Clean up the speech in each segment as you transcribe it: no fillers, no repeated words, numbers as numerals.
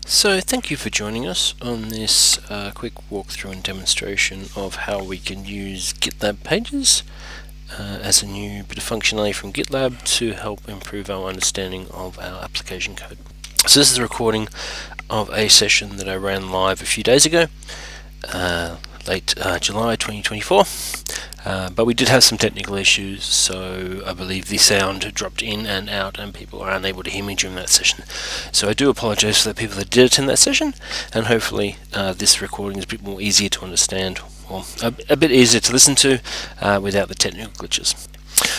So thank you for joining us on this quick walkthrough and demonstration of how we can use GitLab pages as a new bit of functionality from GitLab to help improve our understanding of our application code. So this is a recording of a session that I ran live a few days ago, late July 2024. But we did have some technical issues, so I believe the sound dropped in and out and people are unable to hear me during that session. So I do apologize for the people that did attend that session, and hopefully this recording is a bit more easier to understand, or a bit easier to listen to without the technical glitches.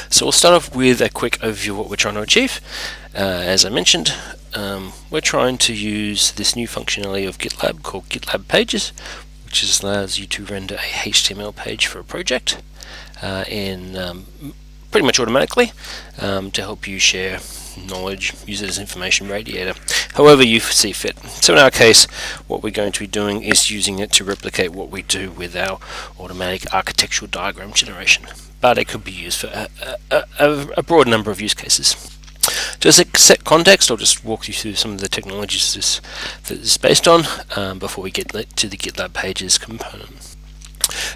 So we'll start off with a quick overview of what we're trying to achieve. As I mentioned, we're trying to use this new functionality of GitLab called GitLab Pages, which allows you to render a HTML page for a project pretty much automatically to help you share knowledge, use it as information radiator, however you see fit. So in our case, what we're going to be doing is using it to replicate what we do with our automatic architectural diagram generation, but it could be used for a broad number of use cases. Just to set context, I'll just walk you through some of the technologies that this is based on before we get to the GitLab Pages component.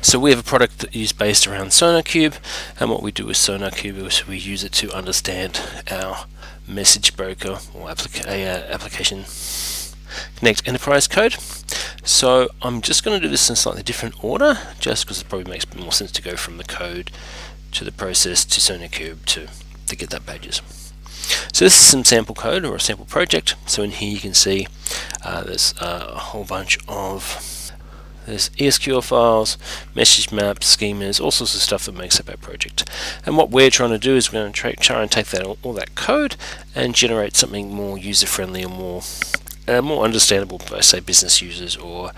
So we have a product that is based around SonarQube, and what we do with SonarQube is we use it to understand our message broker or application Connect enterprise code. So I'm just going to do this in a slightly different order, just because it probably makes more sense to go from the code to the process to SonarQube to the GitLab Pages. So this is some sample code or a sample project. So in here you can see there's a whole bunch of ESQL files, message maps, schemas, all sorts of stuff that makes up our project. And what we're trying to do is we're going to try and take all that code and generate something more user-friendly and more understandable by, say, business users or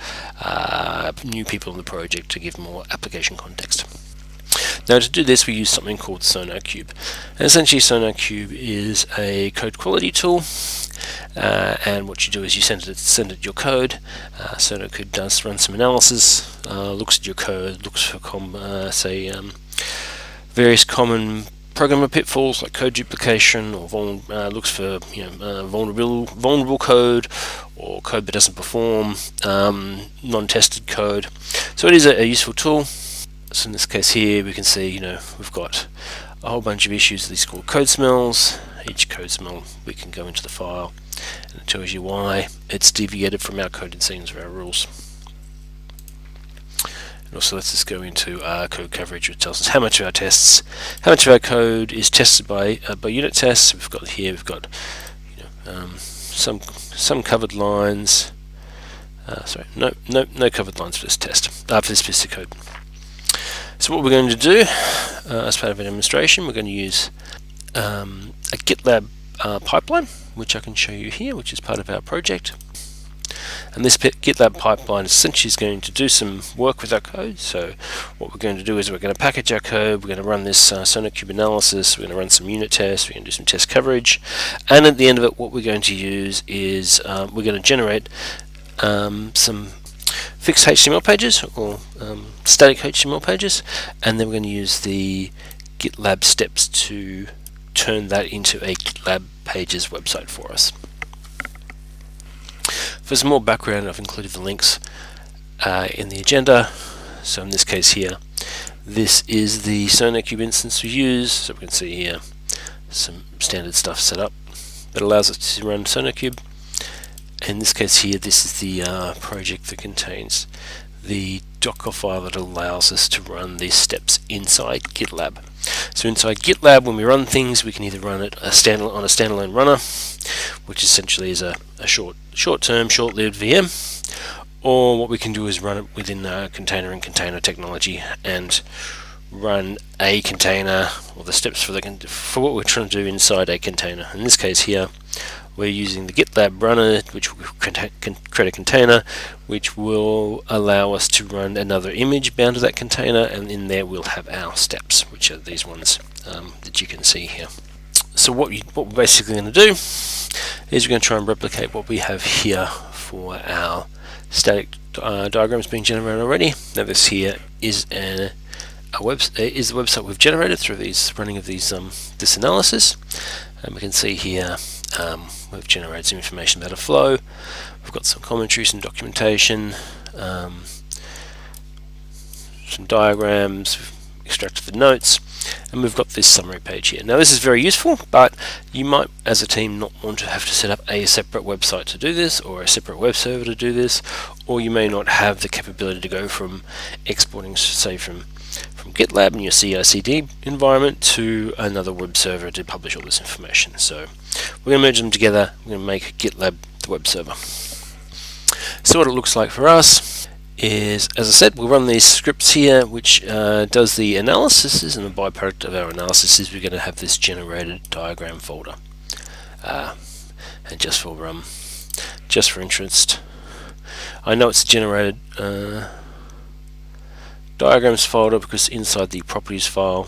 new people in the project to give more application context. Now to do this we use something called SonarQube. And essentially SonarQube is a code quality tool, and what you do is you send it your code. SonarQube does run some analysis, looks at your code, looks for various common programmer pitfalls like code duplication, or looks for vulnerable code or code that doesn't perform, non-tested code. So it is a useful tool. So in this case here we can see we've got a whole bunch of issues with these called code smells. Each code smell we can go into the file and it tells you why it's deviated from our coded scenes or our rules. And also let's just go into code coverage, which tells us how much of our code is tested by unit tests. We've got some covered lines. No covered lines for this test, for this piece of code. So what we're going to do as part of a demonstration, we're going to use a GitLab pipeline, which I can show you here, which is part of our project. And this GitLab pipeline essentially is going to do some work with our code. So what we're going to do is we're going to package our code, we're going to run this SonarQube analysis, we're going to run some unit tests, we're going to do some test coverage, and at the end of it what we're going to use is we're going to generate some fixed HTML pages or static HTML pages, and then we're going to use the GitLab steps to turn that into a GitLab Pages website for us. For some more background, I've included the links in the agenda. So in this case here, this is the SonarQube instance we use. So we can see here some standard stuff set up that allows us to run SonarQube. In this case here, this is the project that contains the Docker file that allows us to run these steps inside GitLab. So inside GitLab, when we run things, we can either run it on a standalone runner, which essentially is a short-term, short-lived VM, or what we can do is run it within container and container technology and run a container, or the steps for what we're trying to do inside a container. In this case here, we're using the GitLab runner, which will create a container, which will allow us to run another image bound to that container, and in there we'll have our steps, which are these ones that you can see here. So what we're basically going to do is we're going to try and replicate what we have here for our static diagrams being generated already. Now this here is the website we've generated through these running of this analysis, and we can see here We've generated some information about a flow. We've got some commentary, some documentation, some diagrams, we've extracted the notes, and we've got this summary page here. Now this is very useful, but you might as a team not want to have to set up a separate website to do this, or a separate web server to do this, or you may not have the capability to go from exporting, say, from GitLab in your CI/CD environment to another web server to publish all this information. So we're going to merge them together. We're going to make GitLab the web server. So what it looks like for us is, as I said, we'll run these scripts here, which does the analysis, and the byproduct of our analysis is we're going to have this generated diagram folder. And just for interest, I know it's a generated diagrams folder because inside the properties file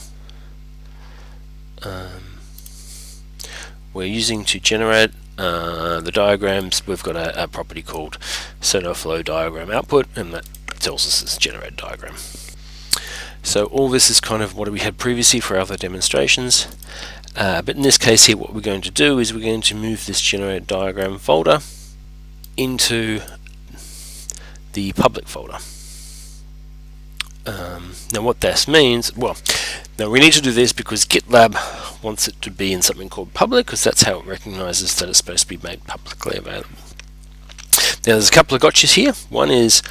we're using to generate the diagrams, we've got a property called flow diagram output, and that tells us it's a generated diagram. So all this is kind of what we had previously for other demonstrations, but in this case here what we're going to do is we're going to move this generated diagram folder into the public folder. Now what this means, well, now we need to do this because GitLab wants it to be in something called public, because that's how it recognizes that it's supposed to be made publicly available. Now there's a couple of gotchas here. One is,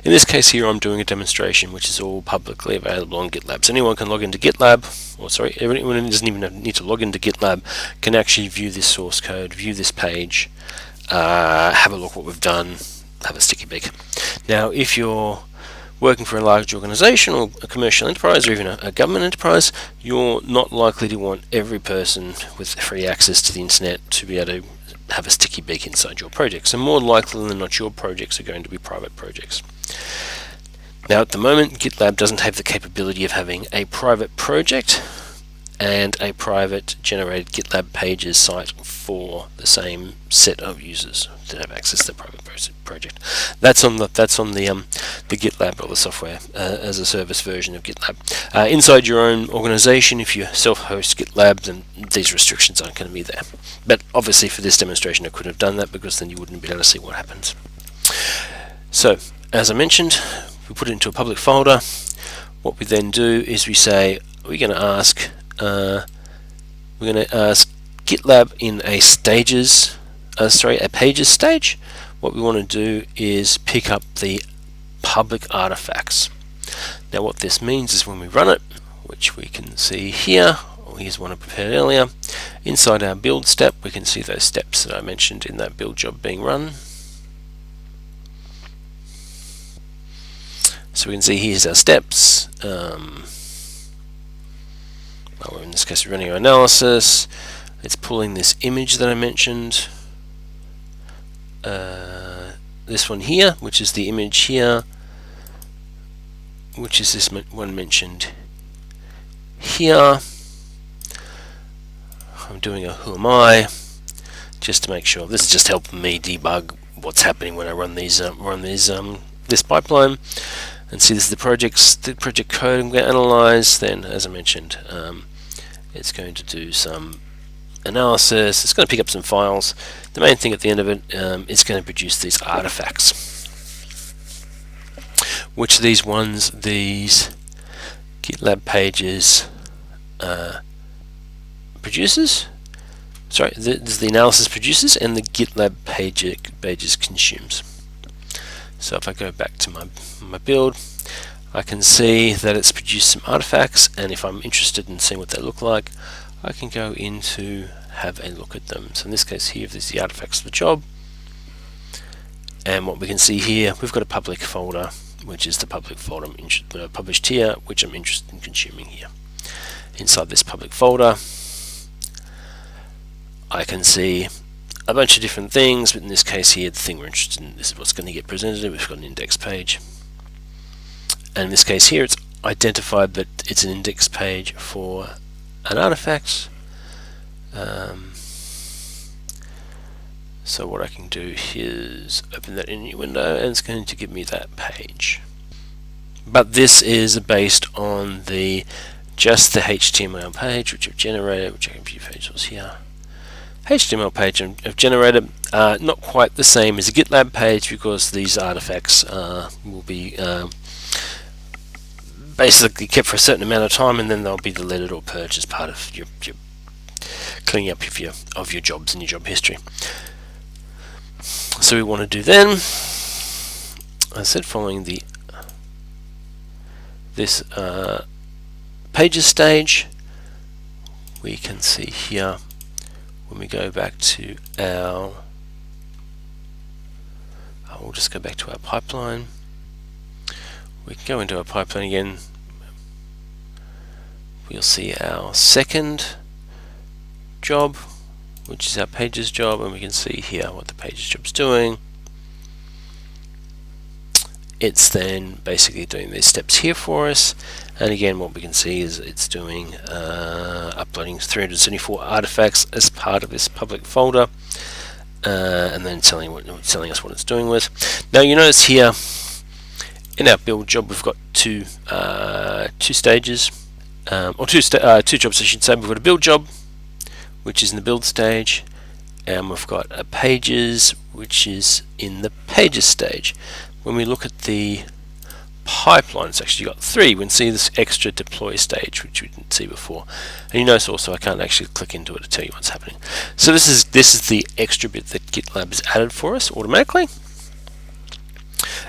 in this case here, I'm doing a demonstration which is all publicly available on GitLab. So anyone can log into GitLab, or sorry, anyone who doesn't even need to log into GitLab can actually view this source code, view this page, have a look what we've done, have a sticky beak. Now if you're working for a large organization or a commercial enterprise or even a government enterprise, you're not likely to want every person with free access to the internet to be able to have a sticky beak inside your project. So more likely than not, your projects are going to be private projects. Now at the moment, GitLab doesn't have the capability of having a private project and a private generated GitLab pages site for the same set of users that have access to the private project. That's on the GitLab, or the software as a service version of GitLab. Inside your own organization, if you self-host GitLab, then these restrictions aren't going to be there. But obviously for this demonstration I couldn't have done that, because then you wouldn't be able to see what happens. So as I mentioned, we put it into a public folder. What we then do is we say we're going to ask GitLab in a pages stage. What we want to do is pick up the public artifacts. Now what this means is when we run it, which we can see here, here's one I prepared earlier, inside our build step we can see those steps that I mentioned in that build job being run. So we can see here's our steps. Well, in this case we're running our analysis. It's pulling this image that I mentioned, this one here, which is the image here, which is this one mentioned here. I'm doing a who am I, just to make sure. This is just helping me debug what's happening when I run these this pipeline. And see, this is the project code I'm going to analyze. Then, as I mentioned, it's going to do some analysis. It's going to pick up some files. The main thing at the end of it is going to produce these artifacts. Which these GitLab pages produces. Sorry, the analysis produces, and the GitLab pages consumes. So if I go back to my build, I can see that it's produced some artifacts, and if I'm interested in seeing what they look like, I can go in to have a look at them. So in this case here, there's the artifacts of the job, and what we can see here, we've got a public folder, which is the public folder published here, which I'm interested in consuming here. Inside this public folder, I can see a bunch of different things, but in this case here, the thing we're interested in, this is what's going to get presented. We've got an index page, and in this case here, it's identified that it's an index page for an artifact. So what I can do is open that in a new window, and it's going to give me that page. But this is based on just the HTML page which I've generated, which I can view pages here. HTML page I've generated. Not quite the same as a GitLab page, because these artifacts will be basically kept for a certain amount of time, and then they'll be deleted or purged as part of your cleaning up of your jobs and your job history. So we want to do then, I said, following this pages stage, we can see here when we go back to our, we'll just go back to our pipeline. We can go into our pipeline again. We'll see our second job, which is our pages job, and we can see here what the pages job's doing. It's then basically doing these steps here for us, and again what we can see is it's doing uploading 374 artifacts as part of this public folder, and then telling us what it's doing with. Now you notice here in our build job we've got two stages, or two jobs I should say. We've got a build job, which is in the build stage, and we've got a pages, which is in the pages stage. When we look at the pipeline, it's actually got three. We can see this extra deploy stage, which we didn't see before. And you notice also I can't actually click into it to tell you what's happening. So this is the extra bit that GitLab has added for us automatically.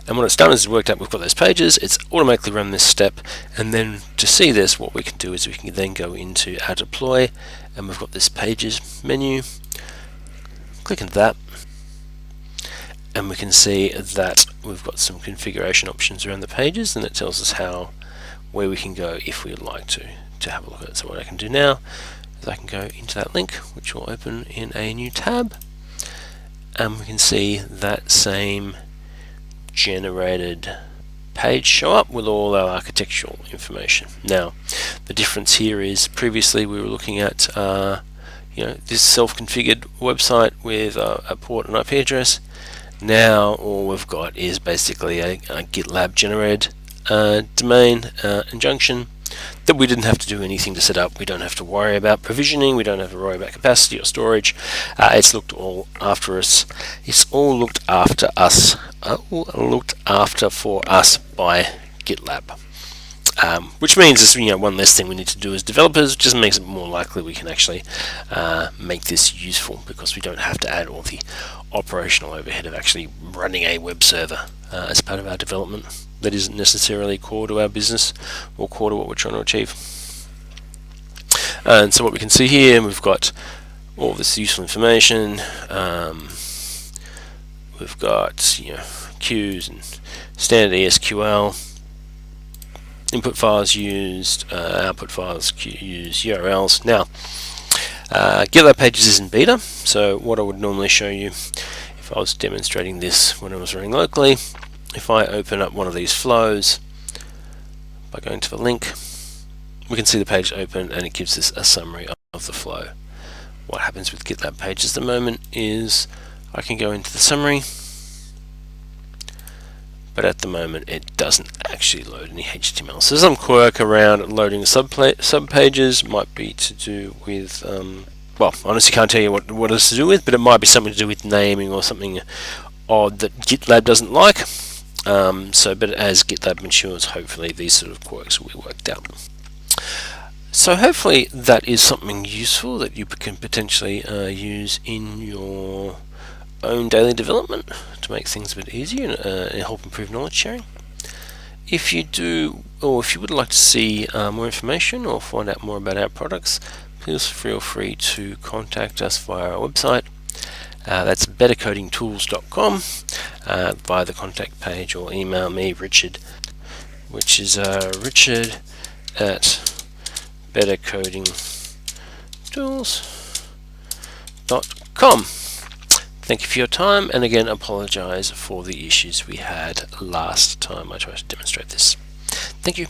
And what it's done is worked out we've got those pages, it's automatically run this step, and then to see this, what we can do is we can then go into our deploy, and we've got this pages menu, click into that, and we can see that we've got some configuration options around the pages, and it tells us where we can go if we would like to have a look at it. So what I can do now is I can go into that link, which will open in a new tab, and we can see that same generated page show up with all our architectural information. Now the difference here is previously we were looking at this self-configured website with a port and IP address. Now all we've got is basically a GitLab generated domain injunction that we didn't have to do anything to set up. We don't have to worry about provisioning, we don't have to worry about capacity or storage. It's looked all after us. It's all looked after us. Looked after for us by GitLab. Which means it's one less thing we need to do as developers. Just makes it more likely we can actually make this useful, because we don't have to add all the operational overhead of actually running a web server as part of our development that isn't necessarily core to our business or core to what we're trying to achieve. And so what we can see here, we've got all this useful information. We've got queues and standard ESQL, input files used, output files used, URLs. Now GitLab Pages is in beta, so what I would normally show you if I was demonstrating this when I was running locally, if I open up one of these flows by going to the link, we can see the page open and it gives us a summary of the flow. What happens with GitLab Pages at the moment is I can go into the summary, but at the moment it doesn't actually load any HTML. So some quirk around loading sub pages might be to do with well, honestly can't tell you what it's to do with, but it might be something to do with naming or something odd that GitLab doesn't like. But as GitLab matures, hopefully these sort of quirks will be worked out. So hopefully that is something useful that you can potentially use in your own daily development to make things a bit easier and help improve knowledge sharing. If you do, or if you would like to see more information or find out more about our products, please feel free to contact us via our website. That's bettercodingtools.com via the contact page, or email me, Richard, which is Richard at bettercodingtools.com. Thank you for your time, and again apologize for the issues we had last time I tried to demonstrate this. Thank you.